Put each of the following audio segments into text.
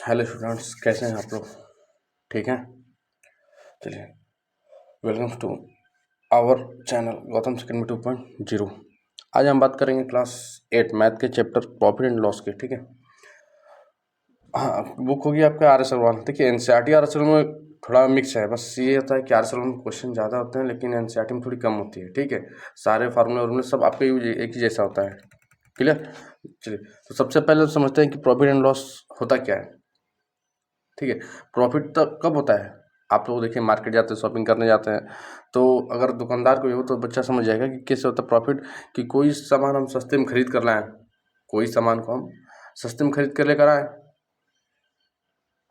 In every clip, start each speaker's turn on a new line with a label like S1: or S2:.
S1: Hello students, कैसे हैं आप लोग? ठीक हैं? चलिए, welcome to our channel Gautam academy 2.0। आज हम बात करेंगे क्लास 8 मैथ के चैप्टर प्रॉफिट एंड लॉस के। ठीक है, हाँ, बुक होगी आपका आर एस अग्रवाल। देखिए, एनसीईआरटी आर एस अग्रवाल में थोड़ा मिक्स है। बस ये होता है कि आर एस अग्रवाल में क्वेश्चन ज़्यादा होते हैं, लेकिन एनसीईआरटी में थोड़ी कम होती है। ठीक है, सारे फार्मूले सब आपके एक ही जैसा होता है। क्लियर? चलिए, तो सबसे पहले समझते हैं कि प्रॉफिट एंड लॉस होता क्या है। ठीक है, प्रॉफिट तब कब होता है? आप लोग देखिए, मार्केट जाते हैं, शॉपिंग करने जाते हैं, तो अगर दुकानदार कोई हो तो बच्चा समझ जाएगा कि कैसे होता है प्रॉफिट। कि कोई सामान हम सस्ते में खरीद कर लाएं, कोई सामान को हम सस्ते में खरीद कर लेकर आए।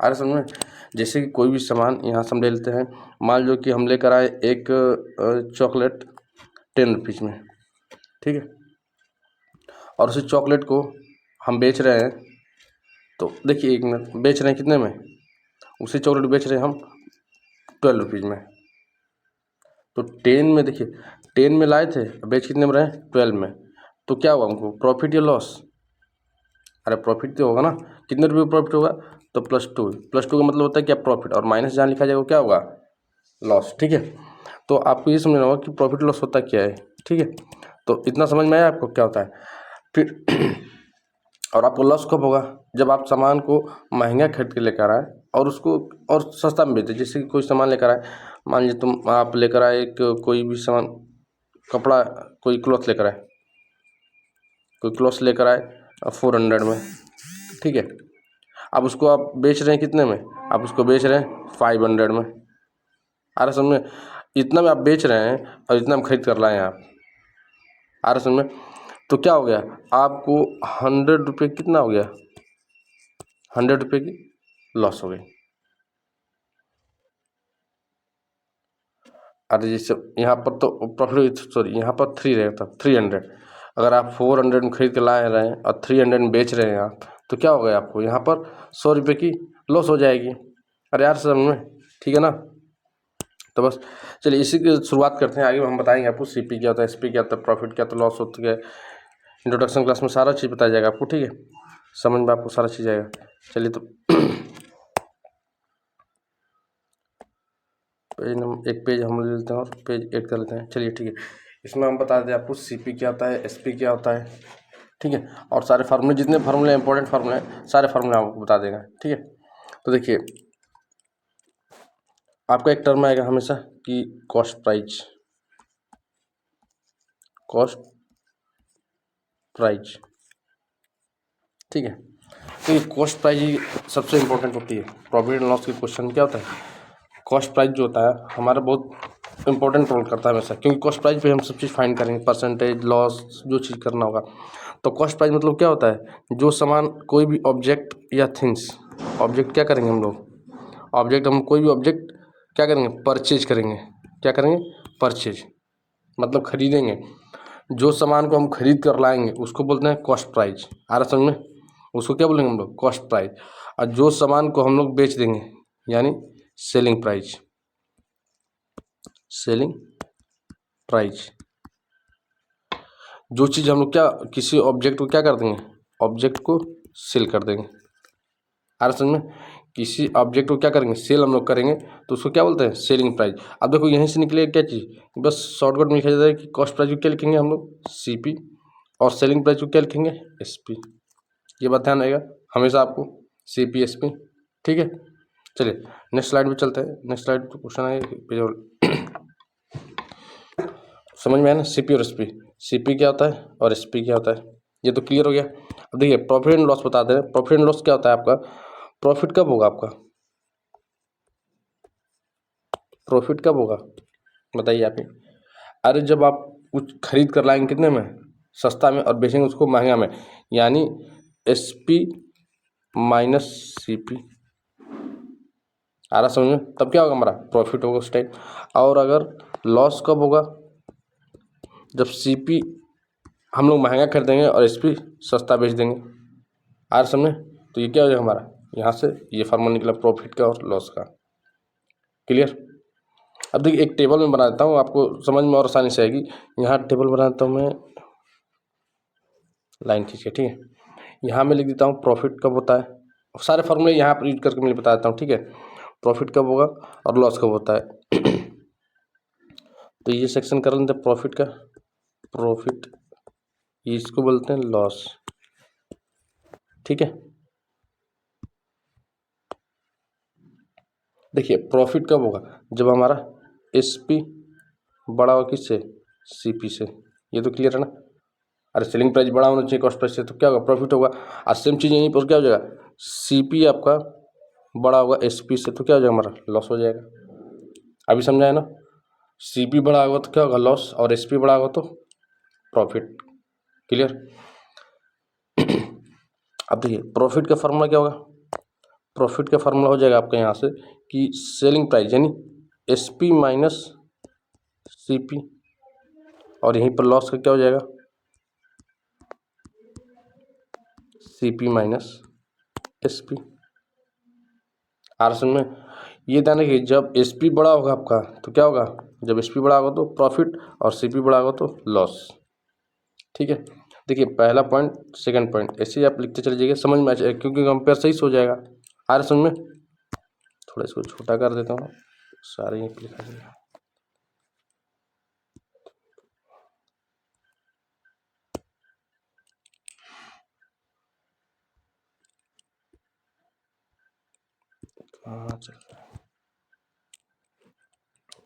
S1: आ रहा समझ में? जैसे कि कोई भी सामान यहाँ से हम ले लेते हैं, मान लो कि हम लेकर आए एक चॉकलेट 10 रुपीज़ में। ठीक है, और उसी चॉकलेट को हम बेच रहे हैं, तो देखिए एक मिनट, बेच रहे हैं कितने में? उसी चॉकलेट बेच रहे हैं हम 12 रुपीज़ में। तो 10 में, देखिए 10 में लाए थे, बेच कितने में रहे? 12 में। तो क्या हुआ हमको, प्रॉफिट या लॉस? अरे प्रॉफिट तो होगा ना। कितने रुपये प्रॉफिट होगा? तो +2 का मतलब होता है क्या? प्रॉफिट। और माइनस जहाँ लिखा जाएगा क्या होगा? लॉस। ठीक है, तो आपको ये समझना होगा कि प्रॉफिट लॉस होता क्या है। ठीक है, तो इतना समझ में आया आपको क्या होता है फिर। और आपको लॉस कब होगा? जब आप सामान को महंगा खरीद के लेकर आए और उसको और सस्ता में बेचे। जैसे कि कोई सामान लेकर आए, मान लीजिए आप लेकर आए एक कोई भी सामान, कपड़ा, कोई क्लॉथ लेकर आए, कोई क्लॉथ लेकर आए 400 में। ठीक है, अब उसको आप बेच रहे हैं कितने में? आप उसको बेच रहे हैं 500 में। आ रहा समझ में? इतना में आप बेच रहे हैं और इतना में खरीद कर लाए हैं आप। आ रहा समझ में? तो क्या हो गया आपको? 100 रुपये कितना हो गया? 100 रुपये की लॉस हो गई। अरे जैसे यहाँ पर तो प्रॉफिट, सॉरी, यहाँ पर 3 रहेगा, 300। अगर आप 400 में खरीद के लाए रहे हैं और 300 में बेच रहे हैं आप, तो क्या हो गया आपको? यहाँ पर 100 रुपये की लॉस हो जाएगी। अरे यार समझ में? ठीक है ना? तो बस चलिए, इसी की शुरुआत करते हैं। आगे हम बताएंगे आपको सीपी क्या होता है, एसपी क्या होता है, प्रॉफिट क्या होता है, लॉस होता है। इंट्रोडक्शन क्लास में सारा चीज़ बताया जाएगा आपको। ठीक है, समझ में आपको सारा चीज़ आएगा। चलिए, तो एक पेज हम ले लेते हैं और पेज ऐड कर लेते हैं। चलिए ठीक है, इसमें हम बता दें आपको सीपी क्या होता है, एसपी क्या होता है। ठीक है, और सारे फार्मूले, जितने फार्मूले इंपॉर्टेंट फार्मूले हैं, सारे फार्मूले आपको बता देगा। ठीक है, तो देखिए आपका एक टर्म आएगा हमेशा कि कॉस्ट प्राइस। कॉस्ट प्राइस, ठीक है, तो ये कॉस्ट प्राइस ही सबसे इंपॉर्टेंट होती है। प्रॉफिट एंड लॉस के क्वेश्चन क्या होता है? कॉस्ट प्राइस जो होता है हमारा बहुत इंपॉर्टेंट रोल करता है हमेशा, क्योंकि कॉस्ट प्राइस पे हम सब चीज़ फाइंड करेंगे, परसेंटेज, लॉस, जो चीज़ करना होगा। तो कॉस्ट प्राइस मतलब क्या होता है? जो सामान, कोई भी ऑब्जेक्ट या थिंग्स, ऑब्जेक्ट क्या करेंगे हम लोग? ऑब्जेक्ट, हम कोई भी ऑब्जेक्ट क्या करेंगे? परचेज करेंगे। क्या करेंगे? परचेज, मतलब खरीदेंगे। जो सामान को हम खरीद कर लाएंगे उसको बोलते हैं कॉस्ट प्राइस। आ रहा समझ में? उसको क्या बोलेंगे हम लोग? Cost price. और जो सामान को हम लोग बेच देंगे यानी सेलिंग प्राइस। सेलिंग प्राइस, जो चीज़ हम लोग क्या, किसी ऑब्जेक्ट को क्या कर देंगे? ऑब्जेक्ट को सेल कर देंगे। आ रहा समझ में? किसी ऑब्जेक्ट को क्या करेंगे? सेल हम लोग करेंगे, तो उसको क्या बोलते हैं? Selling price. अब देखो यहीं से निकलेगा क्या चीज़? बस शॉर्टकट में लिखा जाता है कि कॉस्ट प्राइस को क्या लिखेंगे हम लोग? सीपी, और सेलिंग प्राइस को क्या लिखेंगे? एसपी। ये बात ध्यान रहेगा हमेशा आपको, सीपी एसपी। ठीक है, चलिए नेक्स्ट स्लाइड में चलते हैं। नेक्स्ट स्लाइड पे क्वेश्चन आएगा, समझ में आया ना? सीपी और एसपी, सीपी क्या होता है और एसपी क्या होता है, ये तो क्लियर हो गया। अब देखिए प्रॉफिट एंड लॉस बता दें। प्रॉफिट एंड लॉस क्या होता है आपका? प्रॉफिट कब होगा आपका? प्रॉफिट कब होगा बताइए आप ही। अरे जब आप कुछ खरीद कर लाएंगे कितने में? सस्ता में, और बेचेंगे उसको महंगा में, यानी एसपी माइनस सीपी। आ रहा समझ में? तब क्या होगा हमारा? प्रॉफिट होगा उस टाइम। और अगर लॉस कब होगा? जब सीपी हम लोग महंगा खरीदेंगे और एसपी सस्ता बेच देंगे। आ रहा समझ में? तो ये क्या हो जाएगा हमारा? यहाँ से ये फार्मूला निकला प्रॉफिट का और लॉस का। क्लियर? अब देखिए एक टेबल में बना देता हूँ, आपको समझ में और आसानी से आएगी। यहाँ टेबल बनाता हूँ मैं, लाइन खींच के। ठीक है, यहाँ मैं लिख देता हूँ प्रॉफिट कब होता है सारे फॉर्मूले यहाँ पर यूज करके मैं बता देता हूँ, ठीक है। प्रॉफिट कब होगा और लॉस कब होता है। तो ये सेक्शन कर लेते हैं प्रॉफिट का। प्रॉफिट इसको बोलते हैं लॉस, ठीक है। देखिए प्रॉफिट कब होगा, जब हमारा एसपी बड़ा हो किससे, सीपी से। ये तो क्लियर है ना। अरे सेलिंग प्राइस बड़ा होना चाहिए कॉस्ट प्राइस से, तो क्या होगा, प्रॉफिट होगा। और सेम चीज़ यहीं पर क्या हो जाएगा, सीपी आपका बड़ा होगा एसपी से, तो क्या हो जाएगा, हमारा लॉस हो जाएगा। अभी समझाया ना। सीपी बड़ा होगा तो क्या होगा, लॉस, और एसपी बड़ा होगा तो प्रॉफिट। क्लियर। अब देखिए प्रॉफिट का फार्मूला क्या होगा। प्रॉफिट का फार्मूला हो जाएगा आपका यहाँ से कि सेलिंग प्राइस यानी एसपी माइनस सीपी, और यहीं पर लॉस का क्या हो जाएगा, सीपी माइनस एसपी। आरसन में ये ध्यान रखिए, जब एसपी बड़ा होगा आपका तो क्या होगा, जब एसपी बड़ा होगा तो प्रॉफिट, और सीपी बड़ा होगा तो लॉस, ठीक है। देखिए पहला पॉइंट सेकंड पॉइंट ऐसे ही आप लिखते चले जाइए, समझ में आ जाएगा, क्योंकि कंपेयर सही से हो जाएगा। आ रहा समझ में। थोड़ा इसको छोटा कर देता हूँ, सारे यहीं पे लिखा जाएगा। हाँ चल,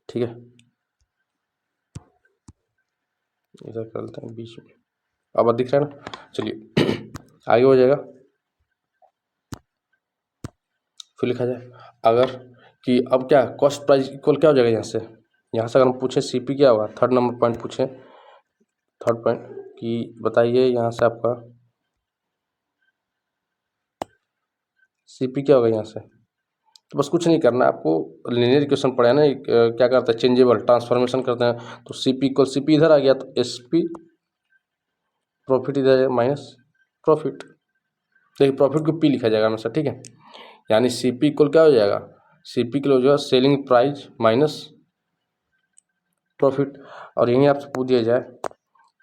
S1: ठीक है, इधर कर लेते हैं बीच में। अब दिख रहा है ना, चलिए आगे हो जाएगा। फिर लिखा जाए अगर कि अब क्या कॉस्ट प्राइस इक्वल क्या हो जाएगा, यहाँ से अगर हम पूछें सीपी क्या होगा, थर्ड नंबर पॉइंट पूछें, थर्ड पॉइंट कि बताइए यहाँ से आपका सीपी क्या होगा यहाँ से। तो बस कुछ नहीं करना आपको, लीनियर इक्वेशन पढ़ा है ना, क्या करते हैं चेंजेबल ट्रांसफॉर्मेशन करते हैं। तो सीपी इक्वल सीपी इधर आ गया तो एसपी प्रॉफिट इधर माइनस प्रॉफिट। देखिए प्रॉफिट को पी लिखा जाएगा हमेशा, ठीक है। यानी सीपी इक्वल क्या हो जाएगा, सीपी इक्वल हो जाएगा सेलिंग प्राइस माइनस प्रॉफिट। और यहीं आपसे पूछ दिया जाए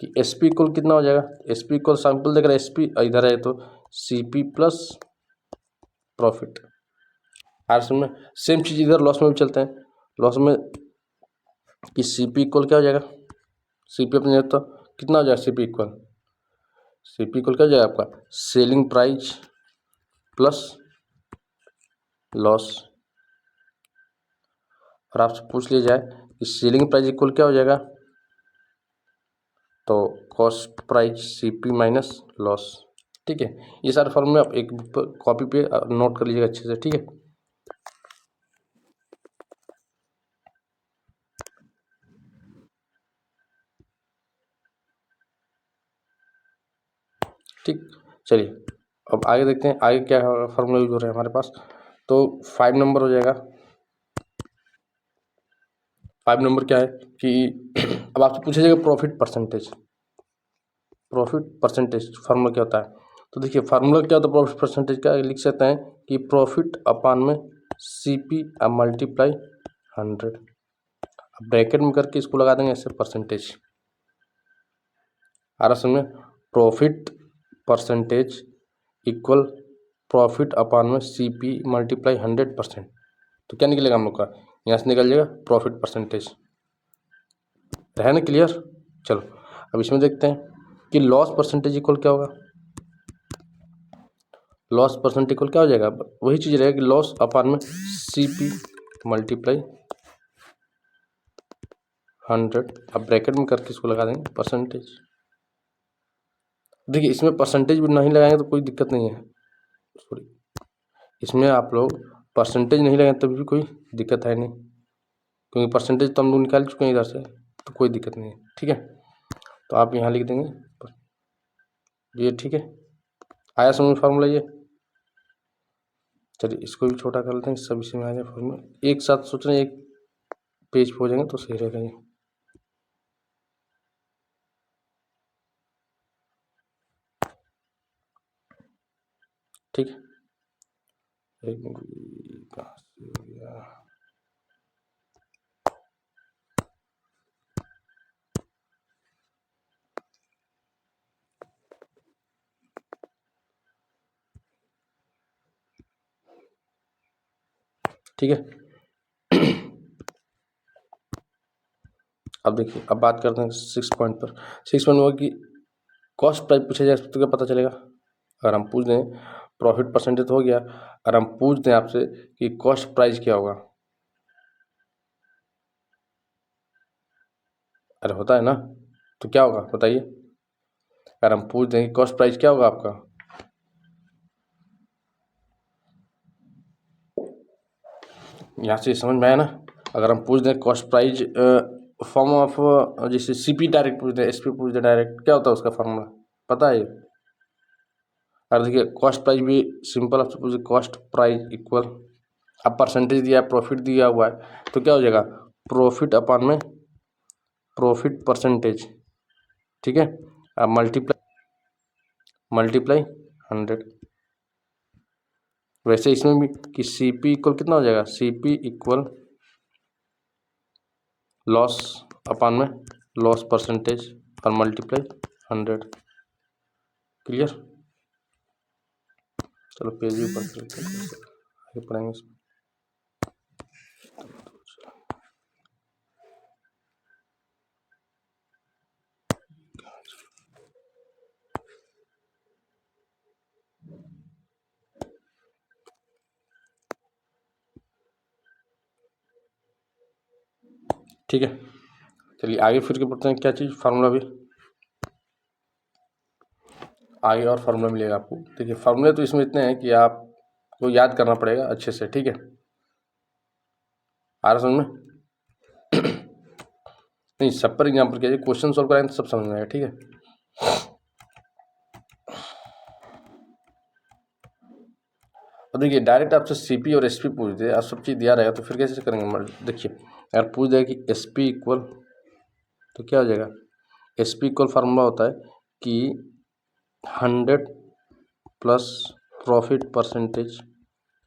S1: कि एसपी इक्वल कितना हो जाएगा, एसपी इक्वल सैंपल देख रहा है एसपी इधर है तो सीपी प्लस प्रॉफिट। आर में सेम चीज़ इधर लॉस में भी चलते हैं। लॉस में कि सीपी इक्वल क्या हो जाएगा, सीपी अपने तो कितना हो जाएगा, सीपी इक्वल क्या हो जाएगा आपका सेलिंग प्राइस प्लस लॉस। और आपसे पूछ लिया जाए कि सेलिंग प्राइस इक्वल क्या हो जाएगा, तो cost price CP minus loss, ठीक है। ये सारे फॉर्मूले आप एक कॉपी पे नोट कर लीजिएगा अच्छे से, ठीक है। ठीक, चलिए अब आगे देखते हैं आगे क्या फॉर्मूला यूज हो रहा है हमारे पास। तो 5 नंबर हो जाएगा। 5 नंबर क्या है कि अब आपसे पूछा जाएगा profit percentage. Profit percentage formula क्या होता है, तो देखिए फार्मूला क्या होता है प्रॉफिट परसेंटेज का, लिख सकते हैं कि प्रॉफिट अपान में सीपी मल्टीप्लाई 100, ब्रैकेट में करके इसको लगा देंगे ऐसे परसेंटेज। आ रहा समझ में, प्रॉफिट परसेंटेज इक्वल प्रॉफिट अपान में सीपी मल्टीप्लाई 100%। तो क्या निकलेगा हम लोग का, यहाँ से निकल जाएगा प्रॉफिट परसेंटेज। है ना क्लियर। चलो अब इसमें देखते हैं कि लॉस परसेंटेज इक्वल क्या होगा। लॉस परसेंटेज इक्वल क्या हो जाएगा, वही चीज़ रहेगा कि लॉस अपान में सीपी मल्टीप्लाई 100, अब ब्रैकेट में करके इसको लगा देंगे परसेंटेज। देखिए इसमें परसेंटेज भी नहीं लगाएंगे तो कोई दिक्कत नहीं है, सॉरी इसमें आप लोग परसेंटेज नहीं लगाएंगे तभी भी कोई दिक्कत है नहीं, क्योंकि परसेंटेज तो हम लोग निकाल चुके हैं इधर से, तो कोई दिक्कत नहीं है, ठीक है। तो आप यहाँ लिख देंगे ये, ठीक है। आया समझ फार्मूला ये। चलिए इसको भी छोटा कर लेते हैं, सब इसी में आ जाए फार्मूला, एक साथ सोच रहे हैं एक पेज पे हो जाएंगे तो सही रहेगा ये, ठीक है। एक मिनट कहाँ से हो गया, ठीक है। अब देखिए, अब बात करते हैं 6 पॉइंट पर। 6 पॉइंट होगा कि कॉस्ट प्राइस पूछा जाए तो क्या पता चलेगा। अगर हम पूछ दें प्रॉफिट परसेंटेज हो गया, अगर हम पूछ दें आपसे कि कॉस्ट प्राइस क्या होगा, अरे होता है ना, तो क्या होगा बताइए। अगर हम पूछ दें कि कॉस्ट प्राइस क्या होगा आपका, यहाँ से समझ में आया ना। अगर हम पूछ दें कॉस्ट प्राइस फॉर्म ऑफ, जैसे सीपी डायरेक्ट पूछ दें, एसपी पूछ दें डायरेक्ट, क्या होता है उसका फॉर्मूला पता है। और देखिए कॉस्ट प्राइस भी सिंपल, आपसे पूछे कॉस्ट प्राइस इक्वल, अब परसेंटेज दिया है, प्रॉफिट दिया हुआ है, तो क्या हो जाएगा प्रॉफिट अपॉन में प्रॉफिट परसेंटेज, ठीक है। अब मल्टीप्लाई 100। वैसे इसमें भी कि सी पी इक्वल कितना हो जाएगा, C P equal loss upon में लॉस परसेंटेज और मल्टीप्लाई 100। क्लियर। चलो पेज भी ऊपर करते हैं, आगे पढ़ेंगे इसमें। ठीक है, चलिए आगे फिर के पढ़ते हैं क्या चीज़, फार्मूला भी आगे और फार्मूला मिलेगा आपको। देखिए फार्मूले तो इसमें इतने हैं कि आपको याद करना पड़ेगा अच्छे से, ठीक है। आ रहा समझ में नहीं, सब पर एग्जाम्पल कीजिए, क्वेश्चन सॉल्व कराएंगे तो सब समझ में आएगा, ठीक है। अब देखिए डायरेक्ट आपसे सीपी और एसपी पूछ दे, आप सब चीज़ दिया रहेगा तो फिर कैसे करेंगे। देखिए अगर पूछ दे कि एसपी इक्वल, तो क्या हो जाएगा, एसपी इक्वल फार्मूला होता है कि 100 प्लस प्रॉफिट परसेंटेज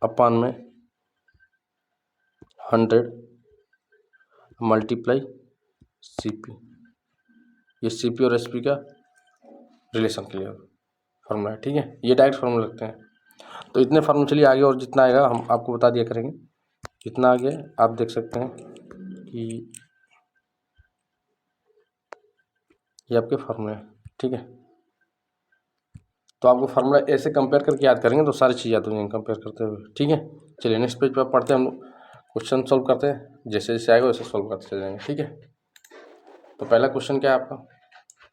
S1: अपॉन में 100 मल्टीप्लाई सीपी। ये सीपी और एसपी का रिलेशन के लिए फार्मूला है, ठीक है। ये डायरेक्ट फार्मूला लगते हैं। तो इतने फार्मूला, चलिए आगे और जितना आएगा हम आपको बता दिया करेंगे। इतना आगे आप देख सकते हैं कि ये आपके फार्मूले हैं, ठीक है। तो आपको फार्मूला ऐसे कंपेयर करके याद करेंगे तो सारी चीज़ याद हो जाएंगी कंपेयर करते हुए, ठीक है। चलिए नेक्स्ट पेज पर पढ़ते हैं, हम लोग क्वेश्चन सॉल्व करते हैं, जैसे जैसे आएगा वैसे सॉल्व करते चले जाएंगे, ठीक है। तो पहला क्वेश्चन क्या है आपका,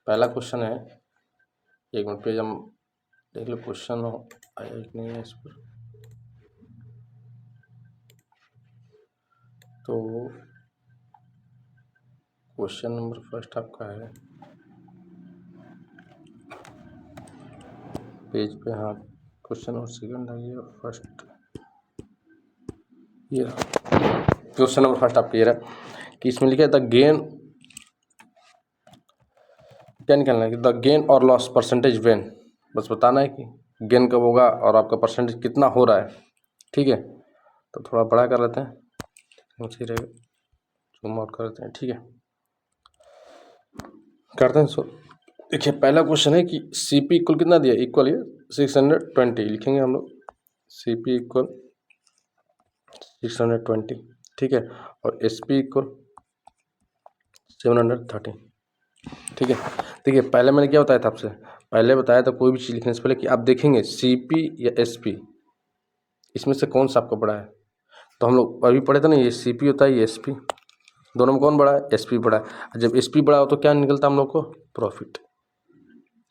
S1: पहला क्वेश्चन है, एक मिनट पेज हम देख लो क्वेश्चन आया कि नहीं है इस पर। तो क्वेश्चन नंबर फर्स्ट आपका है पेज पे, हाँ क्वेश्चन नंबर सेकंड है ये, फर्स्ट ये क्वेश्चन नंबर फर्स्ट आपका ये रहा कि इसमें लिखा है द गेन, क्या निकालना है कि द गेन और लॉस परसेंटेज वेन, बस बताना है कि गेन कब होगा और आपका परसेंटेज कितना हो रहा है, ठीक है। तो थोड़ा बड़ा कर लेते हैं, मुझे रहेगा, जूम आउट कर लेते हैं, ठीक है। करते हैं सो, देखिए पहला क्वेश्चन है कि सी पी इक्वल कितना दिया, इक्वल ये 620 लिखेंगे हम लोग, सी पी इक्वल 620, ठीक है। और एस पी इक्वल 730, ठीक है। देखिए पहले मैंने क्या बताया था आपसे, पहले बताया था कोई भी चीज़ लिखने से पहले कि आप देखेंगे सी पी या एस पी, इसमें से कौन सा आपको बड़ा है। तो हम लोग अभी पढ़े थे ना, ये सी पी होता है, ये एस पी, दोनों में कौन बड़ा है, एस पी बड़ा है। जब एस पी बड़ा हो तो क्या निकलता है हम लोग को, प्रॉफिट।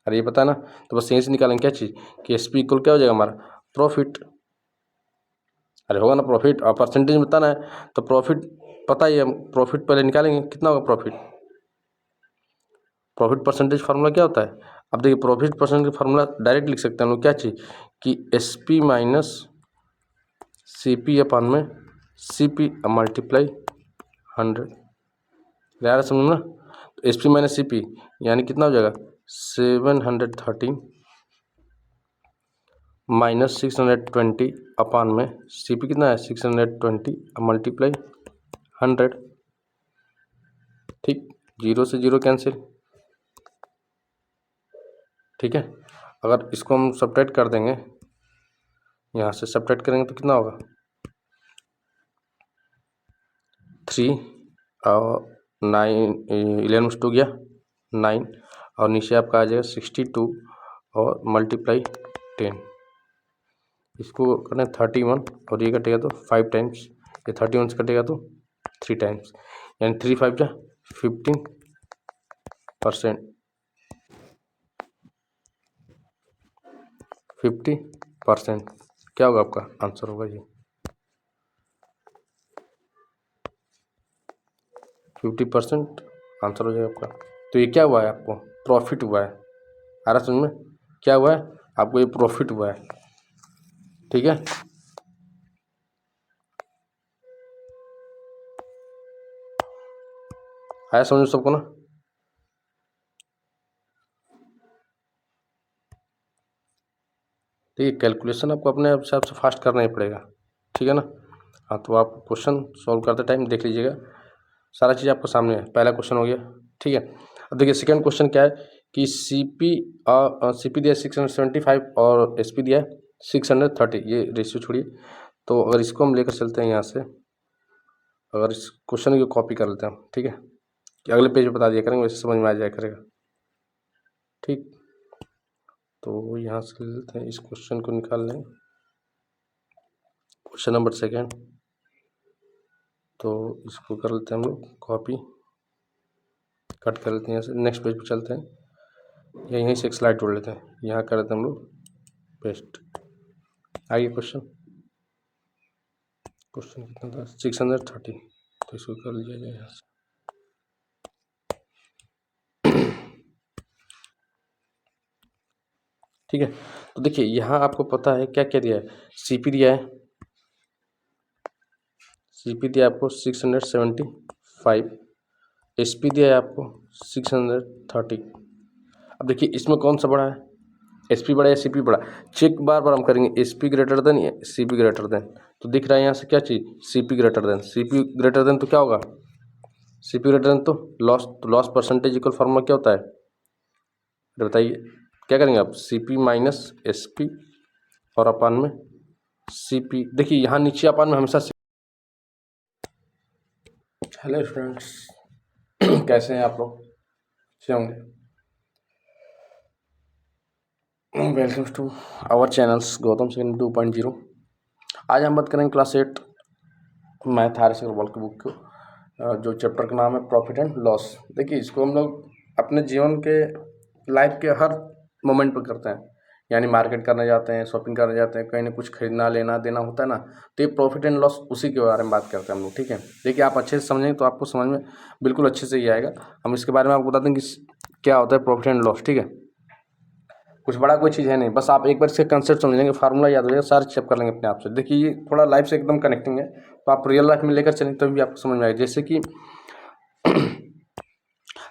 S1: अरे ये पता है ना, तो बस यहीं से निकालेंगे क्या चीज़ कि एस पी इक्वल क्या हो जाएगा हमारा, प्रॉफिट। अरे होगा ना प्रॉफिट, और परसेंटेज बताना है तो प्रॉफिट पता ही है, हम प्रॉफिट पहले निकालेंगे कितना होगा प्रॉफिट। प्रॉफिट परसेंटेज फार्मूला क्या होता है, अब देखिए प्रॉफिट परसेंटेज फार्मूला डायरेक्ट लिख सकते हैं हम लोग, क्या चीज़ कि S P minus C P upon में सी पी मल्टीप्लाई 100, यार समझ ना। तो S P minus C P यानी कितना हो जाएगा 713 माइनस 620 अपान में सी पी कितना है 620 मल्टीप्लाई 100, ठीक, जीरो से जीरो कैंसिल, ठीक है। अगर इसको हम सब्ट्रैक्ट कर देंगे, यहाँ से सब्ट्रैक्ट करेंगे तो कितना होगा, 3 और 9 11 में 2 गया 9 और नीचे आपका आ जाएगा 62 और मल्टीप्लाई 10। इसको करना 31 और ये कटेगा तो 5 टाइम्स, ये 31 से कटेगा तो 3 टाइम्स, यानी 3 5 जा 15%, 50%। क्या होगा आपका आंसर होगा ये 50% आंसर हो जाएगा आपका। तो ये क्या हुआ है, आपको प्रॉफिट हुआ है। आ रहा समझ में, क्या हुआ है आपको, ये प्रॉफिट हुआ है। ठीक है, आया समझ में सबको ना। ठीक है, कैलकुलेशन आपको अपने हिसाब से फास्ट करना ही पड़ेगा। ठीक है ना। हाँ, तो आप क्वेश्चन सॉल्व करते टाइम देख लीजिएगा, सारा चीज़ आपको सामने है। पहला क्वेश्चन हो गया। ठीक है, अब देखिए सेकंड क्वेश्चन क्या है कि सीपी दिया 675 और एसपी दिया है 630। ये रेशियो छोड़िए, तो अगर इसको हम लेकर चलते हैं यहाँ से, अगर इस क्वेश्चन की कॉपी कर लेते हैं हम, ठीक है, कि अगले पेज पे बता दिया करेंगे, वैसे समझ में आ जाया करेगा। ठीक, तो यहाँ से लेते हैं, इस क्वेश्चन को निकाल लें, क्वेश्चन नंबर सेकेंड। तो इसको कर लेते हैं हम लोग कॉपी, कट कर लेते हैं यहाँ से, नेक्स्ट पेज पे चलते हैं, या यहीं से एक स्लाइड जोड़ लेते हैं, यहाँ कर लेते हैं हम लोग पेस्ट। आइए क्वेश्चन कितना था 630, तो इसको कर लीजिए यहाँ से। ठीक है, तो देखिए यहाँ आपको पता है क्या क्या दिया है, सीपी दिया है, सीपी दिया आपको 675, एसपी दिया है आपको 630। अब देखिए इसमें कौन सा बड़ा है, एसपी बड़ा है या सीपी बड़ा, चेक बार बार हम करेंगे, एसपी ग्रेटर देन या सीपी ग्रेटर देन। तो दिख रहा है यहाँ से क्या चीज़, CP greater than. CP greater than तो क्या होगा, सीपी ग्रेटर देन तो लॉस, तो लॉस परसेंटेज इक्वल फार्मूला क्या होता है, बताइए क्या करेंगे आप, सीपी माइनस एसपी और अपान में सीपी। देखिए यहाँ नीचे अपान में हमेशा। हेलो स्टूडेंट्स, कैसे हैं आप लोग, अच्छे होंगे। Welcome to our channels Gautam second 2.0। आज हम बात करेंगे क्लास 8 मैथ आर.एस. अग्रवाल की बुक को, जो चैप्टर का नाम है प्रॉफिट एंड लॉस। देखिए इसको हम लोग अपने जीवन के लाइफ के हर मोमेंट पर करते हैं, यानी मार्केट करने जाते हैं, शॉपिंग करने जाते हैं, कहीं ना कुछ खरीदना लेना देना होता है ना, तो ये प्रॉफिट एंड लॉस उसी के बारे में बात करते हैं हम लोग। ठीक है, देखिए आप अच्छे से समझेंगे तो आपको समझ में बिल्कुल अच्छे से ही आएगा। हम इसके बारे में आपको बता दें कि क्या होता है प्रॉफिट एंड लॉस। ठीक है, कुछ बड़ा कोई चीज़ है नहीं, बस आप एक बार इसके कंसेप्ट समझ लेंगे, फार्मूला याद हो जाएगा, सारे चेक कर लेंगे अपने आप से। देखिए ये थोड़ा लाइफ से एकदम कनेक्टिंग है, तो आप रियल लाइफ में लेकर चलेंगे तभी आपको समझ में आएगा। जैसे कि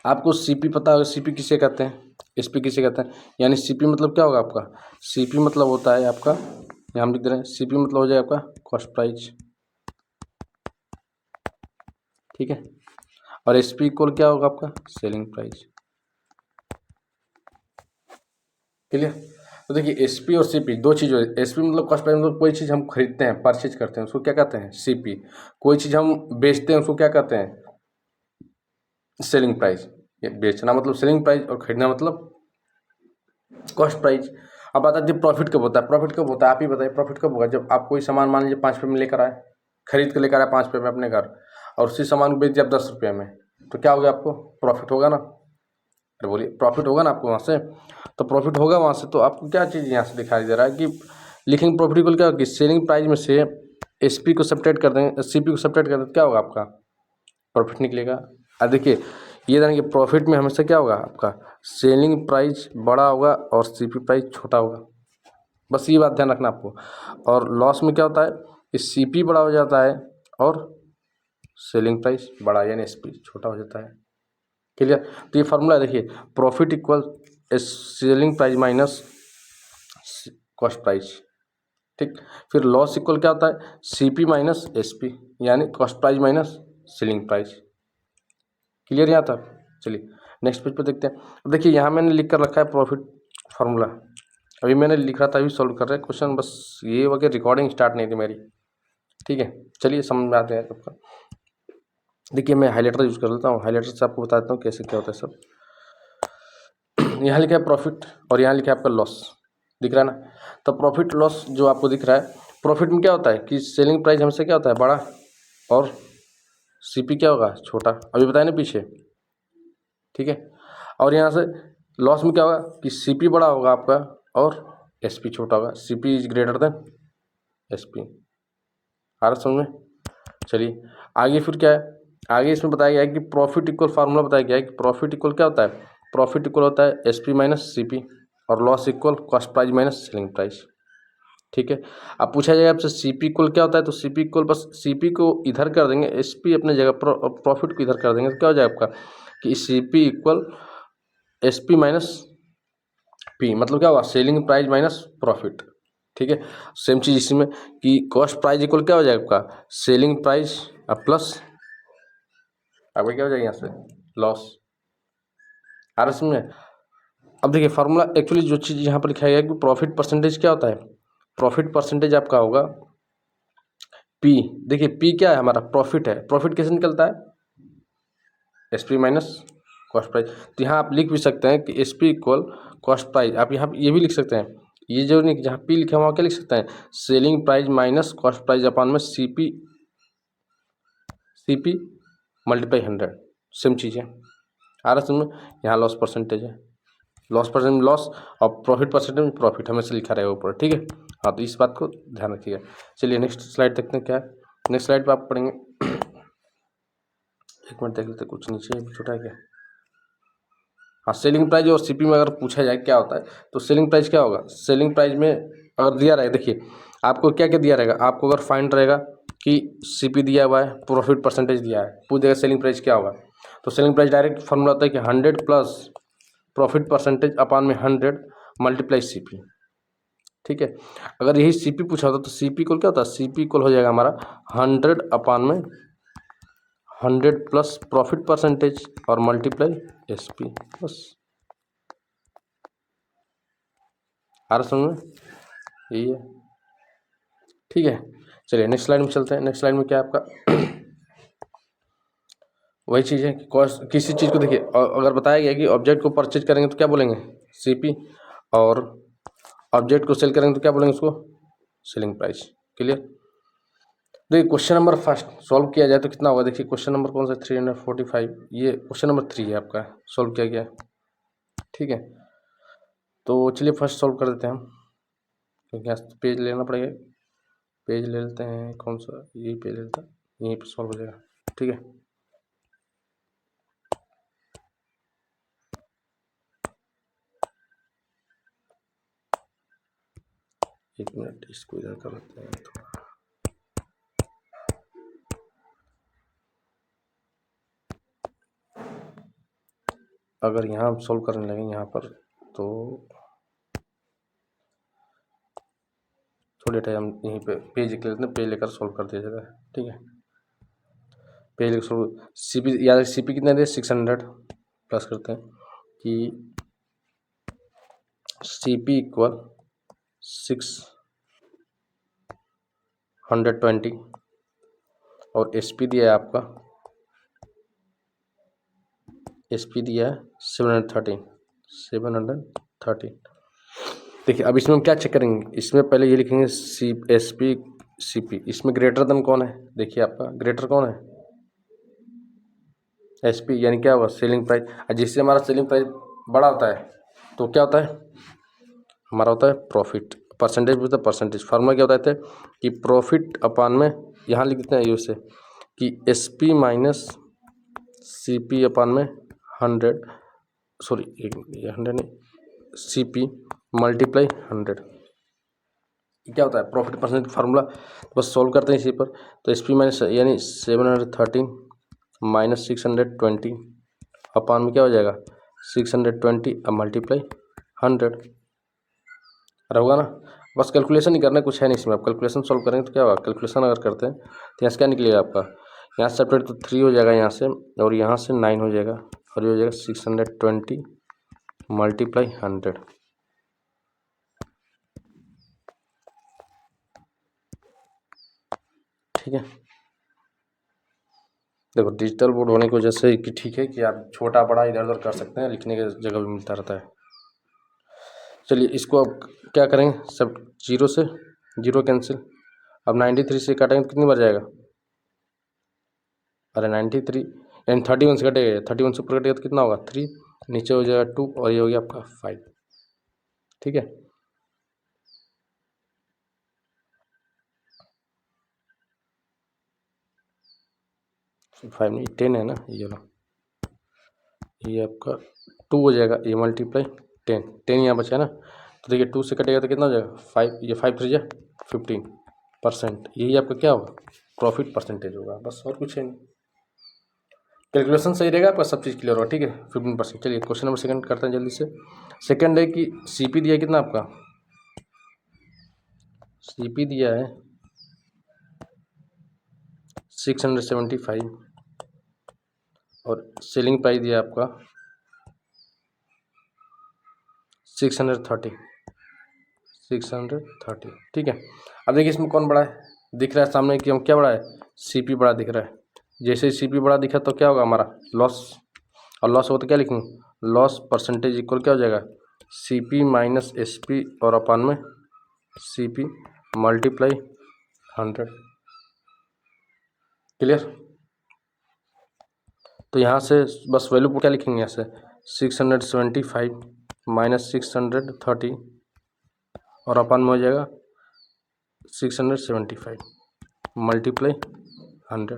S1: आपको सीपी पता होगा, सीपी किसे कहते हैं, एसपी किसे कहते हैं, यानी सीपी मतलब क्या होगा आपका, सीपी मतलब होता है आपका, यहाँ हम लिख दे रहे हैं, सीपी मतलब हो जाएगा आपका कॉस्ट प्राइस। ठीक है, और एसपी इक्वल क्या होगा आपका, सेलिंग प्राइस। क्लियर। तो देखिए एसपी और सीपी दो चीज़, एसपी मतलब कॉस्ट प्राइस, मतलब कोई चीज़ हम खरीदते हैं, परचेज करते हैं, उसको क्या कहते हैं, सीपी। कोई चीज़ हम बेचते हैं, उसको क्या कहते हैं, सेलिंग प्राइस। ये बेचना मतलब सेलिंग प्राइस और खरीदना मतलब कॉस्ट प्राइस। अब आता है प्रॉफिट कब होता है, प्रॉफिट कब होता है, आप ही बताइए प्रॉफिट कब होगा, जब आप कोई सामान मान लीजिए 5 रुपये में लेकर आए, खरीद के लेकर आए 5 रुपये में अपने घर, और उसी सामान को बेच दिया 10 रुपये में, तो क्या हो गया, आपको प्रॉफिट होगा ना। अरे बोलिए, प्रॉफिट होगा ना आपको वहाँ से। तो प्रॉफिट होगा वहाँ से, तो आपको क्या चीज़ यहाँ से दिखाई दे रहा है कि लिखेंगे प्रॉफिट को क्या होगी, सेलिंग प्राइस में से एसपी को सब्ट्रैक्ट कर देंगे, सीपी को सब्ट्रैक्ट कर देंगे, क्या होगा आपका प्रॉफिट निकलेगा। अब देखिए ये जानेंगे प्रॉफिट में हमेशा क्या होगा आपका, सेलिंग प्राइस बड़ा होगा और सीपी प्राइस छोटा होगा, बस ये बात ध्यान रखना आपको। और लॉस में क्या होता है, इस सीपी बड़ा हो जाता है और सेलिंग प्राइस बड़ा, यानी एसपी छोटा हो जाता है। क्लियर। तो ये फार्मूला देखिए, profit equal selling price minus cost price. ठीक, फिर लॉस इक्वल क्या होता है, सीपी माइनस एसपी, यानी cost price minus selling price. Clear यहाँ तक। चलिए नेक्स्ट पेज पे देखते हैं। अब देखिए यहाँ मैंने लिख कर रखा है प्रॉफिट फार्मूला, अभी मैंने लिख रहा था, अभी सॉल्व कर रहे हैं क्वेश्चन, बस ये वगैरह रिकॉर्डिंग स्टार्ट नहीं थी मेरी। ठीक है, चलिए समझ में आते हैं आपका। देखिए मैं हाईलाइटर यूज़ कर लेता हूँ, हाईलाइटर से आपको बताता हूँ कैसे क्या होता है सब। यहाँ लिखा है प्रॉफिट और यहाँ लिखा है आपका लॉस, दिख रहा है ना। तो प्रॉफिट लॉस जो आपको दिख रहा है, प्रॉफिट में क्या होता है कि सेलिंग प्राइस हमसे क्या होता है बड़ा, और सीपी क्या होगा छोटा, अभी बताया ना पीछे, ठीक है। और यहाँ से लॉस में क्या होगा कि सीपी बड़ा होगा आपका और एसपी छोटा होगा, CP is greater than SP. आ रहा समझ में। चलिए आगे फिर क्या है, आगे इसमें बताया गया है कि प्रॉफिट इक्वल फार्मूला बताया गया है कि प्रॉफिट इक्वल क्या होता है, प्रॉफिट इक्वल होता है एसपी माइनस सीपी और loss equal cost price minus selling price, ठीक है। अब पूछा जाएगा आपसे सीपी इक्वल क्या होता है, तो सीपी इक्वल बस सीपी को इधर कर देंगे, एसपी अपने जगह पर, प्रॉफिट को इधर कर देंगे, तो क्या हो जाएगा आपका कि CP equal SP minus P, मतलब क्या होगा सेलिंग प्राइस माइनस प्रॉफिट, ठीक है। सेम चीज़ इसमें कि कॉस्ट प्राइस इक्वल क्या हो जाएगा आपका सेलिंग प्राइस अब प्लस आपका क्या हो जाएगा यहाँ से लॉस। आ रहा समझ में। अब देखिए फार्मूला एक्चुअली जो चीज़ यहाँ पर लिखा गया है कि प्रॉफिट परसेंटेज क्या होता है, प्रॉफिट परसेंटेज आपका होगा पी। देखिए पी क्या है हमारा प्रॉफिट है, प्रॉफिट कैसे निकलता है S P minus cost price. तो यहाँ आप लिख भी सकते हैं कि S P equal cost price, आप यहाँ ये भी लिख सकते हैं, ये जो नहीं जहाँ पी लिखा है वहाँ क्या लिख सकते हैं selling price minus cost price upon में सी पी मल्टीप्लाई 100, सेम चीज़ है। आ रहा समझ में। यहाँ लॉस परसेंटेज है, लॉस परसेंट में लॉस और प्रॉफिट परसेंटेज में प्रॉफिट हमेशा लिखा रहेगा ऊपर, ठीक है। हाँ तो इस बात को ध्यान रखिएगा। चलिए नेक्स्ट स्लाइड देखते हैं क्या है, नेक्स्ट स्लाइड पर आप पढ़ेंगे। एक मिनट देख लेते, कुछ नीचे छोटा है क्या। हाँ सेलिंग प्राइस और सीपी में अगर पूछा जाए क्या होता है, तो सेलिंग प्राइस क्या होगा, सेलिंग प्राइस में अगर दिया रहेगा, देखिए आपको क्या क्या दिया रहेगा, आपको अगर फाइंड रहेगा कि सीपी दिया हुआ है, प्रॉफिट परसेंटेज दिया है, पूछ देगा सेलिंग प्राइस क्या होगा, तो सेलिंग प्राइस डायरेक्ट फॉर्मूला होता है कि 100 प्लस प्रॉफिट परसेंटेज अपान में 100 मल्टीप्लाई सीपी, ठीक है। अगर यही सीपी पूछा होता तो सीपी इक्वल क्या होता है, सीपी इक्वल हो जाएगा हमारा 100 अपान में 100 प्लस प्रॉफिट परसेंटेज और मल्टीप्लाई एसपी, बस। आ रहा समझ में, यही है, ठीक है। चलिए नेक्स्ट स्लाइड में चलते हैं। नेक्स्ट स्लाइड में क्या है आपका वही चीज़ है कि कॉस्ट किसी चीज़ को देखिए, अगर बताया गया कि ऑब्जेक्ट को परचेज करेंगे तो क्या बोलेंगे सीपी, और ऑब्जेक्ट को सेल करेंगे तो क्या बोलेंगे उसको सेलिंग प्राइस। क्लियर। देखिए क्वेश्चन नंबर फर्स्ट सॉल्व किया जाए तो कितना होगा, देखिए क्वेश्चन नंबर कौन सा 345, ये क्वेश्चन नंबर 3 है आपका, सॉल्व किया गया है, ठीक है। तो चलिए फर्स्ट सॉल्व कर देते हैं हम, क्योंकि यहाँ पेज लेना पड़ेगा, पेज ले लेते हैं, कौन सा यही पेज ले लेते हैं, यहीं पर सॉल्व हो जाएगा, ठीक है। एक मिनट इसको इधर कर लेते हैं थोड़ा। अगर यहाँ हम सॉल्व करने लगे यहाँ पर तो थोड़ी टाइम हम यहीं पे पेज ले लेते हैं, पेज लेकर सॉल्व कर दिया जाता है, ठीक है। पेज लेकर सॉल्व सीपी या सीपी कितना दे 600 प्लस करते हैं कि सीपी इक्वल 620 और एसपी दिया है आपका, एसपी दिया है 713। देखिए अब इसमें हम क्या चेक करेंगे, इसमें पहले ये लिखेंगे C S P C P, इसमें ग्रेटर देन कौन है, देखिए आपका ग्रेटर कौन है एस पी, यानी क्या होगा सेलिंग प्राइस, और जिससे हमारा सेलिंग प्राइस बड़ा होता है तो क्या होता है हमारा होता है प्रॉफिट परसेंटेज, भी होता है परसेंटेज, फार्मूला क्या होता है कि प्रॉफिट अपान में यहाँ लिख देते हैं यू से कि S P minus C P upon में 100, सॉरी 100 नहीं सी पी मल्टीप्लाई 100, क्या होता है प्रॉफिट परसेंट फार्मूला, तो बस सॉल्व करते हैं इसी पर। तो एस पी माइनस यानी 713 माइनस 620 अपान में क्या हो जाएगा 620 अब मल्टीप्लाई 100 होगा ना। बस कैलकुलेशन ही करना है, कुछ है नहीं इसमें, आप कैलकुलेशन सॉल्व करेंगे तो क्या होगा, कैलकुलेशन अगर करते हैं तो यहाँ से क्या निकलेगा आपका, यहाँ से सेपरेट तो 3 हो जाएगा यहाँ से, और यहाँ से 9 हो जाएगा, और ये हो जाएगा 620 मल्टीप्लाई 100, ठीक है। देखो डिजिटल बोर्ड होने की वजह से कि ठीक है कि आप छोटा बड़ा इधर उधर कर सकते हैं, लिखने की जगह भी मिलता रहता है। चलिए इसको अब क्या करेंगे, सब जीरो से जीरो कैंसिल। अब 93 से काटेंगे तो कितनी बार जाएगा, अरे 93 यानी 31 से कटेगा, 31 से ऊपर कटेगा तो कितना होगा 3, नीचे हो जाएगा 2 और ये हो गया आपका 5। ठीक है, 5 नहीं 10 है ना, ये लो, ये आपका 2 हो जाएगा, ये मल्टीप्लाई 10 यहाँ बचा है ना, तो देखिए 2 से कटेगा तो कितना हो जाएगा 5, ये 5 फिर जाए 15%, यही आपका क्या होगा प्रॉफिट परसेंटेज होगा, बस और कुछ है नहीं। कैलकुलेशन सही रहेगा आपका, सब चीज़ क्लियर होगा। ठीक है 15%। चलिए क्वेश्चन नंबर सेकंड करते हैं जल्दी से। सेकंड है कि सीपी दिया है कितना आपका, सीपी दिया है 675 और सेलिंग प्राइस दिया है आपका 630। ठीक है, अब देखिए इसमें कौन बड़ा है, दिख रहा है सामने कि हम क्या बड़ा है, सीपी बड़ा दिख रहा है। जैसे ही सीपी बड़ा दिखा तो क्या होगा हमारा लॉस, और लॉस हो तो क्या लिखेंगे, लॉस परसेंटेज इक्वल क्या हो जाएगा, सीपी माइनस एसपी और अपान में सीपी मल्टीप्लाई 100। क्लियर, तो यहाँ से बस वैल्यू क्या लिखेंगे, यहाँ से 675 माइनस 630 और अपन में हो जाएगा 675 मल्टीप्लाई 100।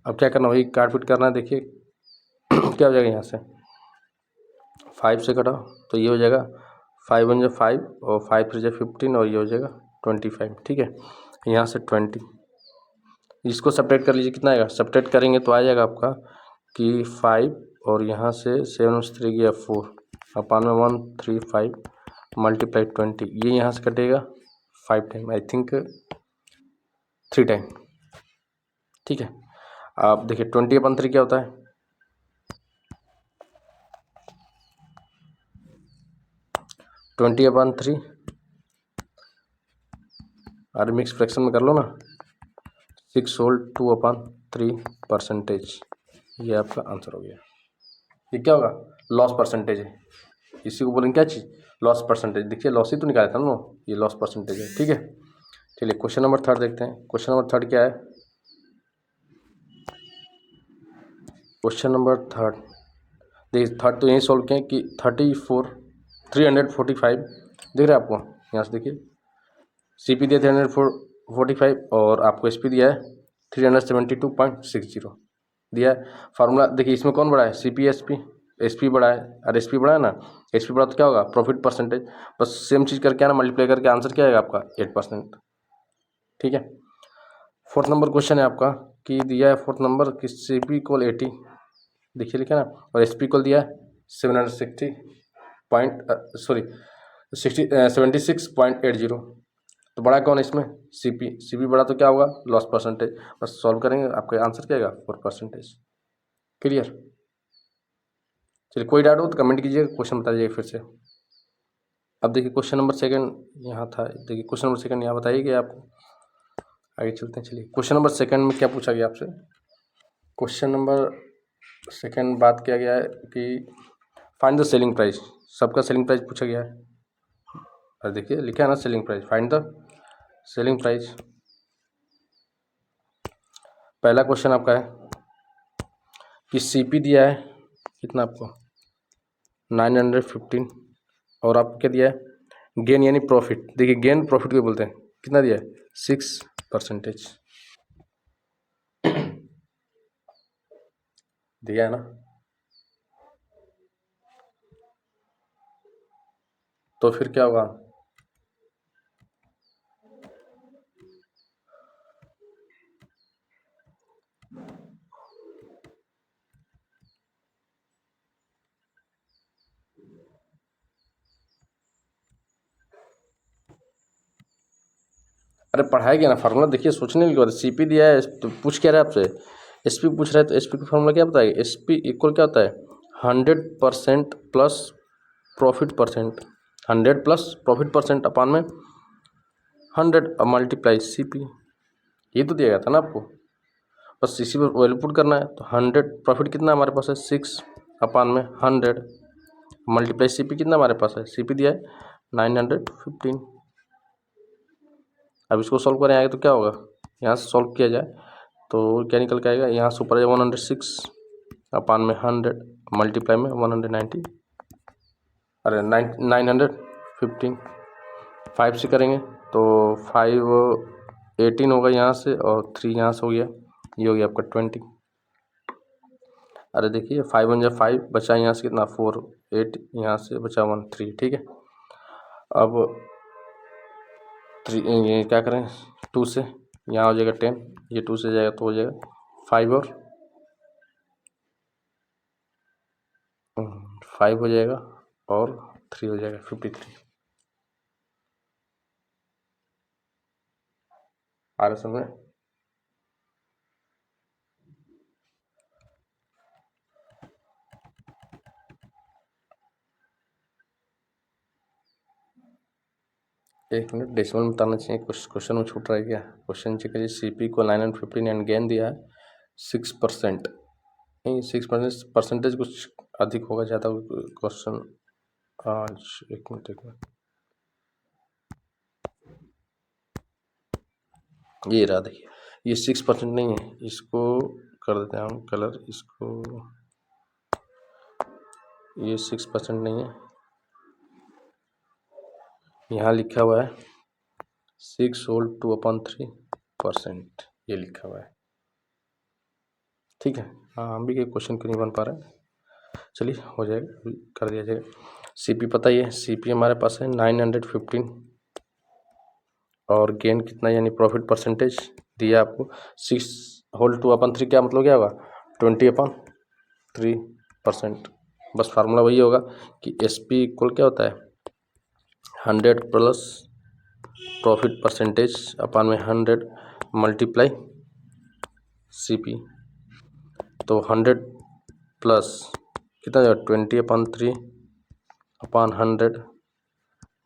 S1: अब क्या करना, वही काट पीट करना है। देखिए क्या हो जाएगा, यहाँ से 5 से कटा तो ये हो जाएगा 5 1 जो 5 और 5 3 जो 15 और ये हो जाएगा 25। ठीक है, यहाँ से 20, इसको सब्ट्रैक्ट कर लीजिए, कितना आएगा, सब्ट्रैक्ट करेंगे तो आ जाएगा आपका कि 5 और यहाँ से 7 3 गया 4 अपान में 135 मल्टीप्लाई 20, ये यहाँ से कटेगा 5 टाइम, आई थिंक 3 टाइम। ठीक है, आप देखिए 20/3 क्या होता है, 20/3 अरे मिक्स फ्रैक्शन में कर लो ना, 6 होल 2/3%, ये आपका आंसर हो गया। ये क्या होगा, लॉस परसेंटेज है, इसी को बोलेंगे क्या चीज़, लॉस परसेंटेज। देखिए लॉस ही तो निकाला था ना, ये लॉस परसेंटेज है। ठीक है, चलिए क्वेश्चन नंबर थर्ड देखते हैं। क्वेश्चन नंबर थर्ड क्या है, क्वेश्चन नंबर थर्ड देखिए, थर्ड तो यही सॉल्व किए कि 345 दिख रहा है आपको, यहाँ से देखिए सीपी दिया 345 और आपको एसपी दिया है 372.60 दिया है। फार्मूला देखिए इसमें कौन बड़ा है, सीपी एसपी, एसपी बड़ा है, और एसपी बड़ा है ना, एसपी बड़ा तो क्या होगा प्रॉफिट परसेंटेज, बस सेम चीज़ करके आना, मल्टीप्लाई करके आंसर क्या आएगा आपका 8%। ठीक है, फोर्थ नंबर क्वेश्चन है आपका कि दिया है फोर्थ नंबर कि सीपी इक्वल 80, देखिए लिखा ना, और एसपी इक्वल दिया है 760 पॉइंट सॉरी 76.80, तो बड़ा कौन है इसमें, सीपी, सीपी बड़ा तो क्या होगा लॉस परसेंटेज, बस सॉल्व करेंगे आपका आंसर क्या आएगा 4%। क्लियर, चलिए कोई डाउट हो तो कमेंट कीजिएगा, क्वेश्चन बता दीजिएगा फिर से। अब देखिए क्वेश्चन नंबर सेकंड यहाँ था, देखिए क्वेश्चन नंबर सेकंड यहाँ बताइए कि आपको, आगे चलते हैं। चलिए क्वेश्चन नंबर सेकंड में क्या पूछा गया आपसे, क्वेश्चन नंबर सेकंड बात किया गया है कि फाइंड द सेलिंग प्राइस, सबका सेलिंग प्राइस पूछा गया है, और देखिए लिखा है ना selling price, find the selling price. पहला क्वेश्चन आपका है कि सीपी दिया है कितना आपको 915 और आपको क्या दिया है गेन यानी प्रॉफिट, देखिए गेन प्रॉफिट को बोलते हैं, कितना दिया है 6% दिया है ना, तो फिर क्या होगा, अरे पढ़ाया गया ना फार्मूला, देखिए सोचने की बात है, सीपी दिया है तो पूछ क्या रहा है आपसे, एसपी पूछ रहा है, तो एसपी का फार्मूला क्या बताएगा, एसपी इक्वल क्या होता है 100% plus profit percent, 100 plus profit percent upon में 100 मल्टीप्लाई सीपी, ये तो दिया गया था ना आपको, बस इसी पर वैल्यू पुट करना है। तो 100 प्रॉफिट कितना हमारे पास है 6/100 मल्टीप्लाई CP कितना हमारे पास है, CP दिया है 915। अब इसको सॉल्व करें आगे तो क्या होगा, यहाँ से सॉल्व किया जाए तो क्या निकल के आएगा, यहाँ से ऊपर 106/100 मल्टीप्लाई में 190, अरे 915 5 से करेंगे तो 518 होगा यहाँ से, और 3 यहाँ से हो गया, ये हो गया आपका 20। अरे देखिए 5 1 5 बचा यहाँ से कितना 4 8, यहाँ से बचा 1 3, ठीक है। अब 3 ये क्या करें 2 से, यहाँ हो जाएगा 10, ये 2 से जाएगा तो हो जाएगा 5 और 5 हो जाएगा और 3 हो जाएगा 53। आ रहा समय, एक मिनट डेसिमल में बताना चाहिए, कुछ क्वेश्चन में छूट रहा है क्या। क्वेश्चन चेक करिए, CP को 915 एंड गेन दिया है 6%, नहीं 6% परसेंटेज कुछ अधिक होगा ज़्यादा क्वेश्चन। आज एक मिनट ये रहा, देखिए ये 6% नहीं है, इसको कर देते हैं हम कलर, इसको ये 6% नहीं है, यहाँ लिखा हुआ है 6 होल 2/3%, ये लिखा हुआ है, ठीक है। हाँ हम भी के क्वेश्चन क्यों नहीं बन पा रहा है, चलिए हो जाएगा, अभी कर दिया जाएगा। CP पता ही है, CP हमारे पास है 915 और गेन कितना यानी प्रॉफिट परसेंटेज दिया आपको 6 होल 2/3, क्या मतलब क्या होगा 20/3%। बस फार्मूला वही होगा कि SP इक्वल क्या होता है 100 प्लस प्रॉफिट परसेंटेज अपन में 100 मल्टीप्लाई CP, तो 100 प्लस कितना जाएगा 20/3/100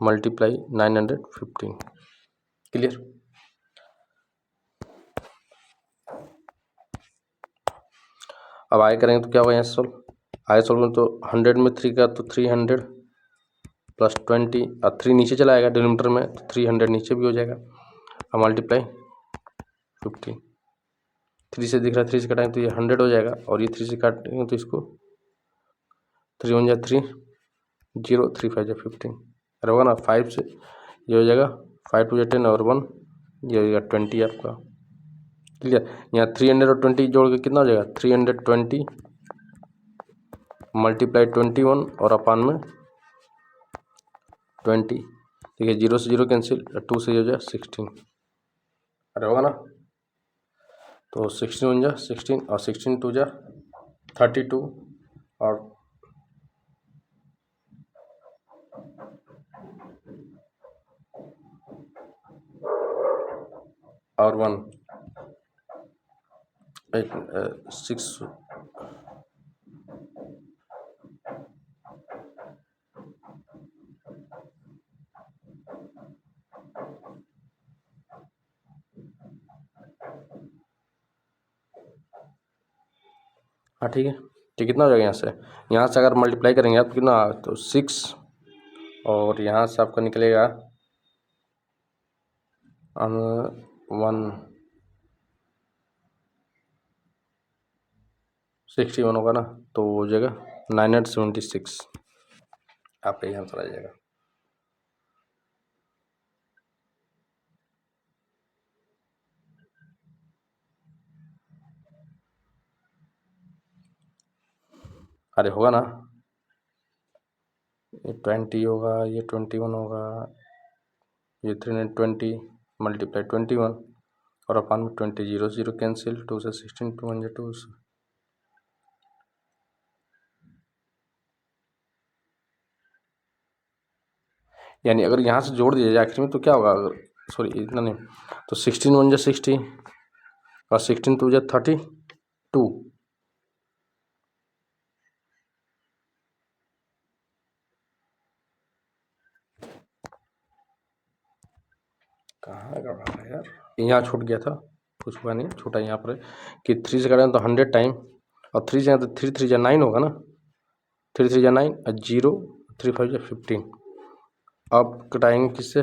S1: मल्टीप्लाई 915। क्लियर। अब आगे करेंगे तो क्या होगा यहाँ से सोल्व, आगे सोल्व में तो 100 में 3 का तो 300 प्लस 20 और 3 नीचे चला आएगा डिनोमिनेटर में, तो 300 नीचे भी हो जाएगा। अब मल्टीप्लाई 50, 3 से दिख रहा है 3 से कटाएंगे तो ये 100 हो जाएगा, और ये 3 से काटेंगे तो इसको 3 1 3 0 3 5 15, अरे होगा ना 5 से ये हो जाएगा 5 2 10 और 1 ये हो जाएगा 20 आपका। क्लियर। यहाँ 300 और 20 जोड़ के कितना हो जाएगा 320 मल्टीप्लाई 21 और अपान में 20, ठीक है 0 से 0 कैंसिल, 2 से हो जाए 16, अरे होगा ना, तो 16 1 जा 16 और 16 2 जा 32 और 1 6, हाँ ठीक है। तो कितना हो जाएगा यहाँ से अगर मल्टीप्लाई करेंगे आप कितना, तो 6 और यहाँ से आपका निकलेगा 161 होगा ना, तो हो जाएगा 976, आपका यही आंसर आ जाएगा। अरे होगा ना, ये 20 होगा, ये 21 होगा, ये 320 मल्टीप्लाई 21 और अपान में 20, 0 0 कैंसिल, 2 से 16 2 1 2, यानी अगर यहाँ से जोड़ दिया जाए आखिर में तो क्या होगा, अगर सॉरी इतना नहीं, तो 16 1 60 और 16 2 32, कहाँ गड़ा है यार, यहाँ छूट गया था, कुछ हुआ नहीं, छोटा यहाँ पर कि 3 से काटेंगे तो 100 टाइम, और 3 से तो 3 3 जा 9 होगा ना, 3 3 जा 9 और 0 3 5 जा 15। अब कटाएंगे किससे,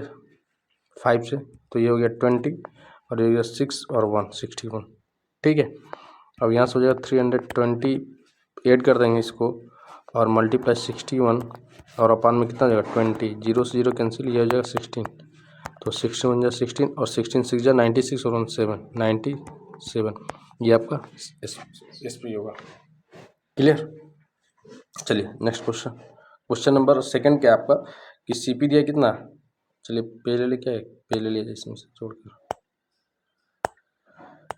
S1: 5 से, तो ये हो गया 20 और ये हो गया 6 और 1 61। ठीक है, अब यहाँ से हो जाएगा 320 ऐड कर देंगे इसको और मल्टीप्लाई 61 और अपान में कितना हो जाएगा 20, 0 से 0 कैंसिल, ये हो जाएगा 16, तो 61 जा 16 और 16 6 जा 96 और 1 7 97, ये आपका एस पी होगा। क्लियर। चलिए next question, question number second क्या है आपका कि सीपी दिया कितना, चलिए पेज ले क्या है, पेज ले लिया इसमें से छोड़कर,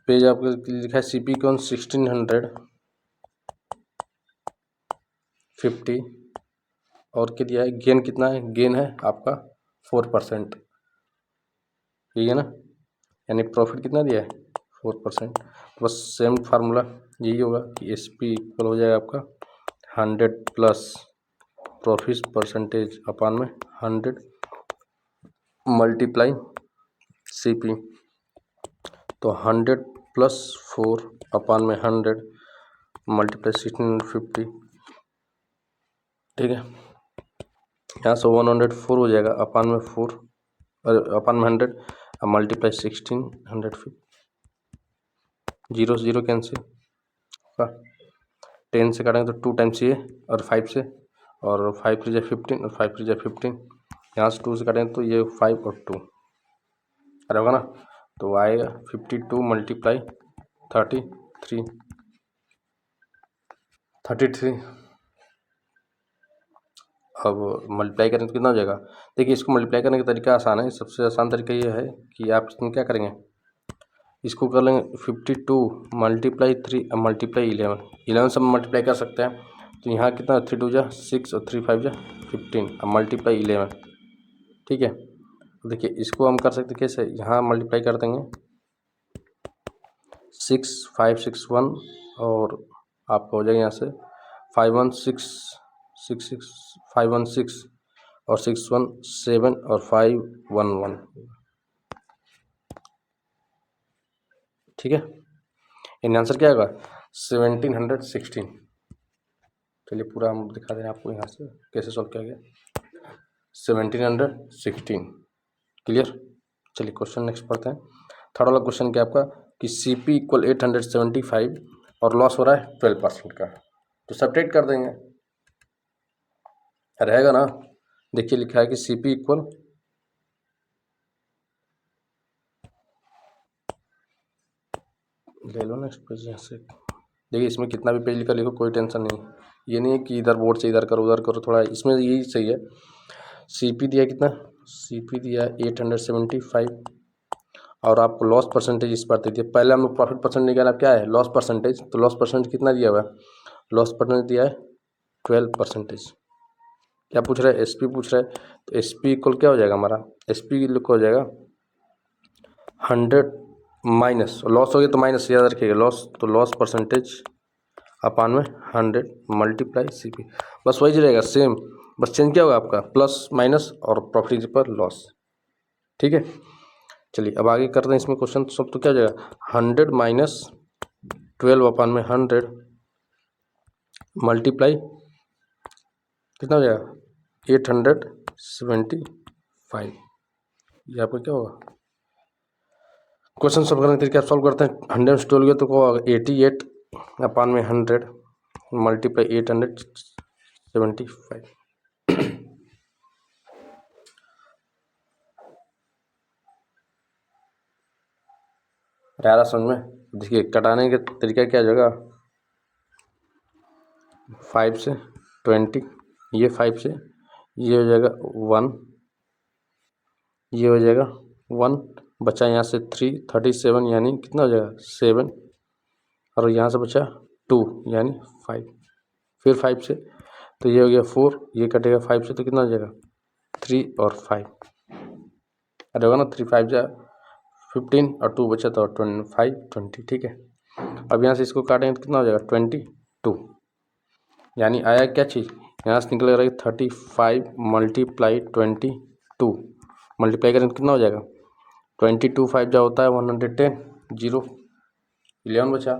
S1: पेज आपका लिखा है सीपी कौन 1650 और क्या दिया है, गेन कितना है, गेन है आपका 4%, ठीक है ना, यानी प्रॉफिट कितना दिया है 4%। बस सेम फार्मूला यही होगा कि एस पी इक्वल हो जाएगा आपका 100 प्लस प्रॉफिट परसेंटेज अपान में 100 मल्टीप्लाई सी पी, तो 100 प्लस 4 अपान में 100 मल्टीप्लाई 1650। ठीक है, यहाँ से 104 हो जाएगा अपान में 4 अपान में 100 मल्टीप्लाई 1650, 0 से 0 कैंसिल, 10 से काटेंगे तो 2 टाइम्स ये और 5 से, और 5 3 जा 15 और 5 3 जा 15, यहाँ से 2 से काटेंगे तो ये 5 और 2 अरे होगा ना, तो आएगा 52 मल्टीप्लाई 33 अब मल्टीप्लाई करें तो कितना हो जाएगा, देखिए इसको मल्टीप्लाई करने का तरीका आसान है, सबसे आसान तरीका ये है कि आप इसमें क्या करेंगे, इसको कर लेंगे 52 मल्टीप्लाई 3 मल्टीप्लाई 11 से मल्टीप्लाई कर सकते हैं, तो यहाँ कितना 3 2 जा 6 और 3 5 जा 15 अब मल्टीप्लाई 11। ठीक है, देखिए इसको हम कर सकते कैसे, यहाँ मल्टीप्लाई कर देंगे 6 5 6 1 और आपका हो जाएगा यहाँ से 5 1 6 6 6 5 1 6 और 6 1 7 और 5 1 1। ठीक है, इन आंसर क्या होगा 1716। चलिए पूरा हम दिखा दें आपको यहाँ से कैसे सॉल्व किया गया, 1716। क्लियर। चलिए क्वेश्चन नेक्स्ट पढ़ते हैं। थर्ड वाला क्वेश्चन क्या आपका कि सी पी इक्वल 875 और लॉस हो रहा है 12% का, तो सब्ट्रैक्ट कर देंगे, रहेगा ना। देखिए लिखा है कि सी पी इक्वल ले लो नेक्स्ट पेज यहाँ से, देखिए इसमें कितना भी पेज लिखा लिखो कोई टेंशन नहीं, ये नहीं है कि इधर बोर्ड से इधर करो उधर करो, थोड़ा इसमें यही सही है। सी पी दिया कितना, सी पी दिया 875 और आपको लॉस परसेंटेज इस पर दे दिया, पहले हम लोग प्रॉफिट परसेंटेज निकाला, क्या है लॉस परसेंटेज, तो लॉस परसेंटेज कितना दिया हुआ है, लॉस परसेंटेज दिया है 12%। क्या पूछ रहा है, एस पी पूछ रहा है, तो एस पी इक्वल क्या हो जाएगा हमारा, एस पी हो जाएगा 100 माइनस, लॉस हो गया तो माइनस याद रखिएगा, लॉस तो लॉस परसेंटेज अपान में 100 मल्टीप्लाई सी पी, बस वही रहेगा सेम, बस चेंज क्या होगा आपका प्लस माइनस और प्रॉफिट पर लॉस। ठीक है, चलिए अब आगे करते हैं इसमें क्वेश्चन सब, तो क्या हो जाएगा 100 माइनस 12 अपान में 100 मल्टीप्लाई कितना हो जाएगा 875, ये आपका क्या होगा। क्वेश्चन सॉल्व करने के तरीके सॉल्व करते हैं, 100 से 12 गया तो 88 अपान में 100 मल्टीप्लाई 875। रहा समझ में, देखिए कटाने का तरीका क्या हो जाएगा, 5 से 20, ये 5 से ये हो जाएगा 1, ये हो जाएगा 1, बचा यहाँ से 3 37 यानी कितना हो जाएगा 7, और यहाँ से बचा 2 यानी 5, फिर 5 से तो ये हो गया 4, ये कटेगा 5 से तो कितना हो जाएगा 3 और 5, अरे होगा ना 3 5 जा 15 और 2 बचा तो 25 20। ठीक है, अब यहाँ से इसको काटेंगे तो कितना हो जाएगा 22, यानी आया क्या चीज़, यहाँ से निकल रहा है 35 मल्टीप्लाई 22, मल्टीप्लाई करें तो कितना हो जाएगा 22 5 जा होता है 110, 0, 11 बचा,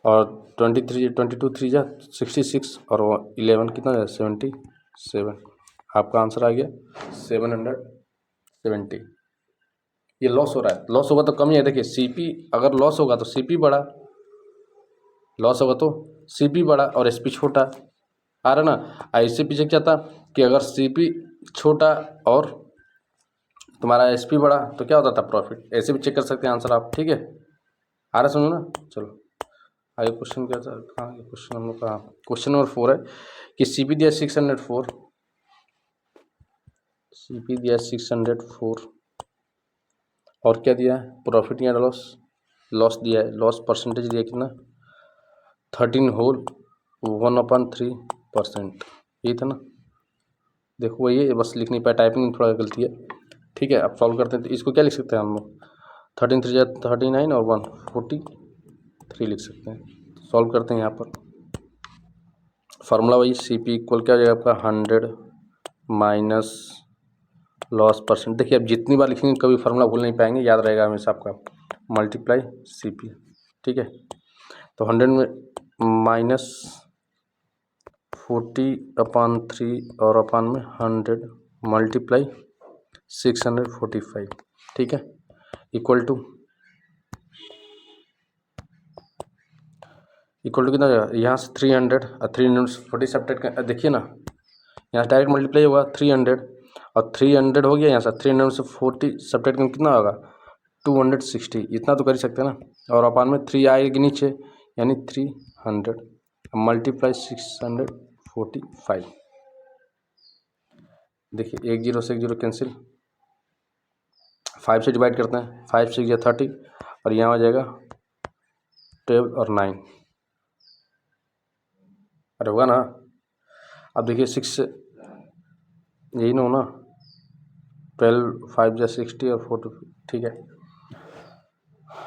S1: और 22 3 जा 66 और 11 कितना है 77। आपका आंसर आ गया 770। ये लॉस हो रहा है, लॉस होगा तो कम ही है। देखिए सीपी अगर लॉस होगा तो सीपी बड़ा, लॉस होगा तो सीपी बड़ा और एसपी छोटा, आ रहा ना। ऐसे पीछे क्या था कि अगर सीपी छोटा और तुम्हारा एसपी बड़ा तो क्या होता था प्रॉफिट। ऐसे भी चेक कर सकते हैं आंसर आप, ठीक है। आ रहा समझो ना। चलो आगे क्वेश्चन क्या था, हाँ क्वेश्चन हम लोग का क्वेश्चन नंबर 4 है कि सीपी दिया 604, सीपी दिया 604 और क्या दिया है प्रॉफिट या लॉस, लॉस दिया है। लॉस परसेंटेज दिया कितना 13 होल 1/3%, यही था ना। देखो वही है, बस लिख नहीं पाया, टाइपिंग में थोड़ा गलती है, ठीक है। अब सॉल्व करते हैं तो इसको क्या लिख सकते हैं हम लोग 13 3 39 और 1 43 लिख सकते हैं। सॉल्व करते हैं यहाँ पर फार्मूला वही सी पी इक्वल क्या हो जाएगा आपका 100 माइनस लॉस परसेंट। देखिए अब जितनी बार लिखेंगे कभी फार्मूला भूल नहीं पाएंगे, याद रहेगा हमेशा आपका, मल्टीप्लाई सी पी, ठीक है। तो 100 में माइनस 40/3 और अपान में 100 मल्टीप्लाई 645, ठीक है, इक्वल टू कितना हो जाएगा यहाँ से 300 और 340 सब्ट्रैक्ट कर, देखिए ना यहाँ डायरेक्ट मल्टीप्लाई होगा 300 और 300 हो गया, यहाँ से 300 से 40 सब्ट्रैक्ट में कितना होगा 260, इतना तो कर ही सकते हैं ना। और अपान में 3 आएगी नीचे यानी 300 मल्टीप्लाई 645। देखिए 1 0 से 1 0 कैंसिल, 5 से डिवाइड करते हैं, 5 6 या 30 और यहाँ आ जाएगा 12 और 9, अरे होगा ना। अब देखिए 6 से यही ना हो ना, 12 5 या 60 और 40, ठीक है।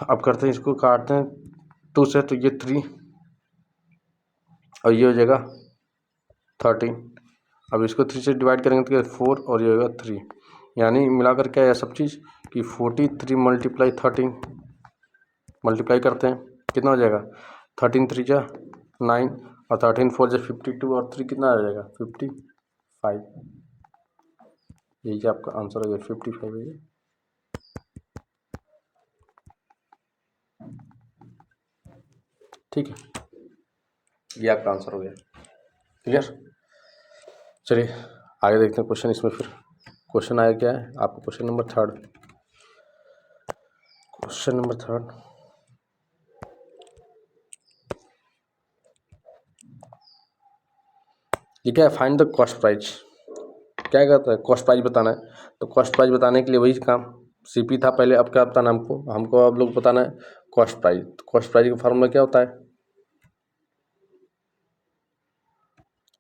S1: अब करते हैं इसको, काटते हैं 2 से, तो ये 3 और ये हो जाएगा 13। अब इसको 3 से डिवाइड करेंगे तो 4 और ये होगा 3, यानी मिलाकर क्या है सब चीज़ कि 43 मल्टीप्लाई 13 मल्टीप्लाई करते हैं कितना हो जाएगा 13 3 जा 9 और 13 4 जा 52 और 3 कितना आ जाएगा 55। यही आपका आंसर हो गया 55 है ये, ठीक है। ये आपका आंसर हो गया, क्लियर। चलिए आगे देखते हैं क्वेश्चन। इसमें फिर क्वेश्चन आया क्या है आपका, क्वेश्चन नंबर 3, क्वेश्चन नंबर 3 ये क्या है, फाइंड द कॉस्ट प्राइस। क्या कहता है कॉस्ट प्राइस बताना है, तो कॉस्ट प्राइस बताने के लिए वही काम सीपी था पहले, अब क्या बताना हमको अब लोग बताना है कॉस्ट प्राइस। कॉस्ट प्राइस का फार्मूला क्या होता है,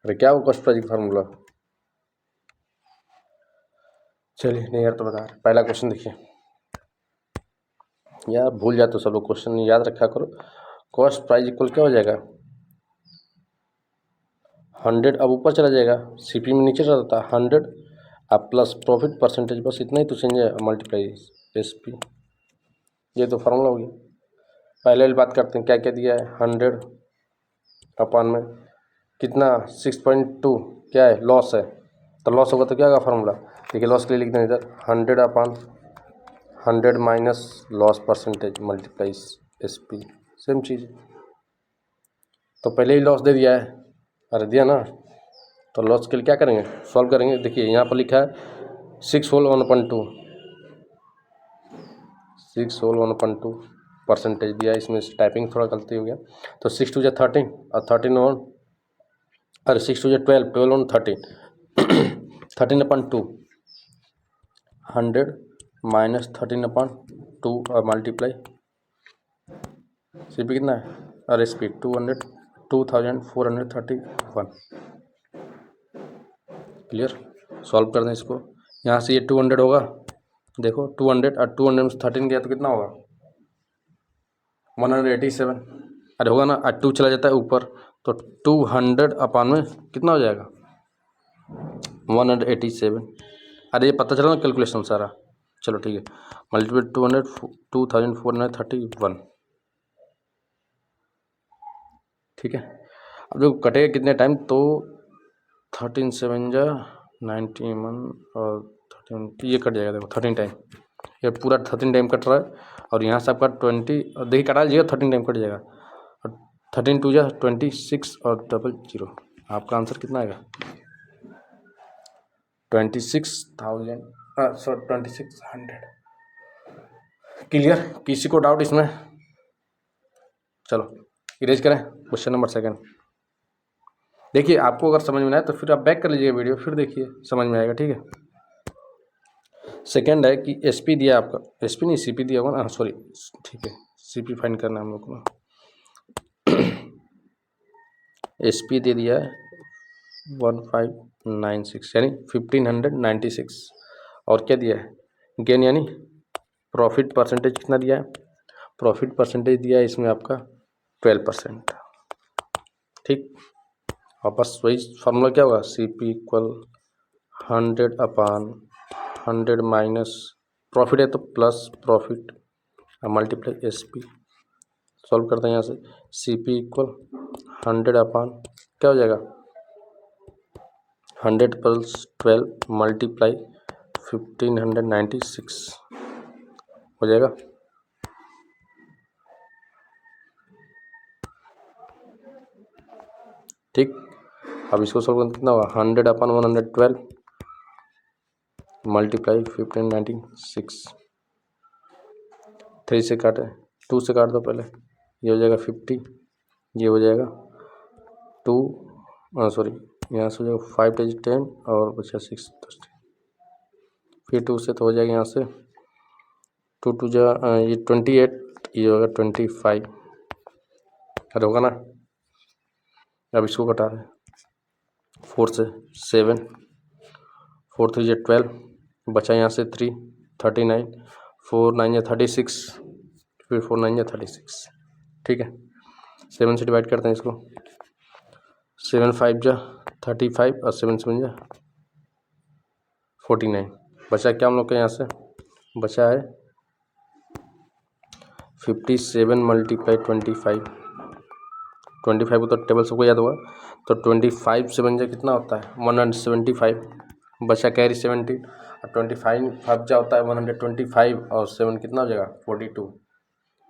S1: अरे क्या हो कॉस्ट प्राइस का फार्मूला, चलिए नहीं यार तो बता रहे। पहला क्वेश्चन देखिए, यार भूल जाते तो सब लोग, क्वेश्चन याद रखा करो। कॉस्ट प्राइस इक्वल क्या हो जाएगा 100, अब ऊपर चला जाएगा सीपी में नीचे रहता था 100 अब प्लस प्रॉफिट परसेंटेज, बस इतना ही तो चेंज है, मल्टीप्लाई एसपी, ये तो फार्मूला हो गया। पहले वाली बात करते हैं, क्या क्या दिया है 100 अपान में कितना 6.2 क्या है लॉस है, तो लॉस होगा तो क्या होगा फार्मूला, देखिए लॉस के लिए लिखते हैं इधर 100 upon 100 minus loss percentage multiply SP, same चीज़। तो पहले ही लॉस दे दिया है, अरे दिया ना, तो लॉस के लिए क्या करेंगे सॉल्व करेंगे। देखिए यहाँ पर लिखा है 6 होल 1/2, 6 होल 1/2 परसेंटेज दिया है, इसमें टाइपिंग थोड़ा गलती हो गया। तो 6 2 जा 13 और 13 और अरे 6 2 जा 12 12 और 13 13/2 100 माइनस 13/2 और मल्टीप्लाई सी पी कितना है, अरे एस पी 2431, क्लियर। सॉल्व कर दें इसको, यहाँ से ये 200 होगा, देखो 200 और 200 में 13 गया तो कितना होगा 187, अरे होगा ना, और 2 चला जाता है ऊपर तो 200 अपान में कितना हो जाएगा 187। अरे ये पता चला ना कैलकुलेशन सारा, चलो ठीक है, मल्टीप्लाई 2431। ठीक है, अब जो कटेगा कितने टाइम, तो 13 7 जा 91 और 13 ये कट जाएगा। देखो 13 टाइम, ये पूरा 13 टाइम कट रहा है, और यहाँ से आपका 20 और देखिए कटा लीजिएगा 13 टाइम कट जाएगा, और 13 2 जा 26 और डबल 0, आपका आंसर कितना आएगा 26,000 सॉरी 2600। क्लियर, किसी को डाउट इसमें? चलो इरेज करें क्वेश्चन नंबर सेकंड। देखिए आपको अगर समझ में आए तो फिर आप बैक कर लीजिए वीडियो, फिर देखिए समझ में आएगा। ठीक है, सेकंड है कि एसपी दिया आपका, एसपी नहीं सीपी दिया होगा ना, सॉरी ठीक है, सीपी फाइंड करना है हम लोग को। एसपी दे दिया है 1596 यानी 1596, और क्या दिया है गेन यानी प्रॉफिट परसेंटेज कितना दिया है, प्रॉफिट परसेंटेज दिया है इसमें आपका 12%। ठीक, और बस वही फार्मूला क्या होगा, C P equal 100/100 minus profit है तो plus profit multiply S P. Solve करते हैं यहाँ से, सी पी इक्वल 100 क्या हो जाएगा 100 प्लस 12 मल्टीप्लाई 1596 हो जाएगा। ठीक, अब इसको सॉल्व करना कितना होगा 100/112 मल्टीप्लाई 1596, 3 से काटे 2 से काट दो पहले, ये हो जाएगा 50, ये हो जाएगा 2 सॉरी यहाँ से हो जाएगा 5 × 10 और बचा 6 फिर 2 से तो हो जाएगा यहाँ से 2 2 जा ये 28, ये होगा 25, अरे होगा ना। अब इसको कटा रहे 4 से 7, 4 3 जा 12, बचा यहाँ से 3 39, 4 9 जा 36, फिर 4 9 जा 36। ठीक है, 7 से डिवाइड करते हैं इसको, 7 5 जा 35 और 7 7 जा 49, बचा क्या हम लोग के यहाँ से बचा है 57 मल्टीप्लाई 25, 25 को तो टेबल सबको याद होगा, तो 25 7 जा कितना होता है 175, बचा कैरी 17, और 25 5 जा होता है 125 और 7 कितना हो जाएगा 42,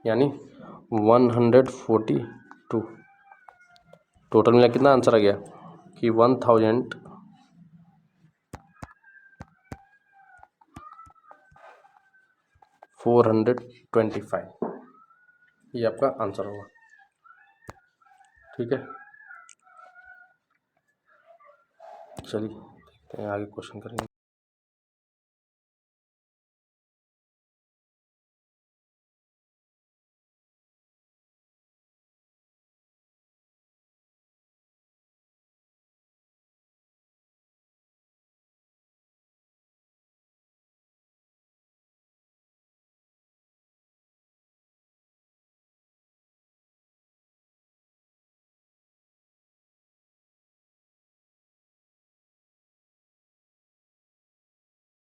S1: यानी 142। टोटल मिला कितना आंसर आ गया कि 1425, ये आपका आंसर होगा। ठीक है, चलिए आगे क्वेश्चन करेंगे।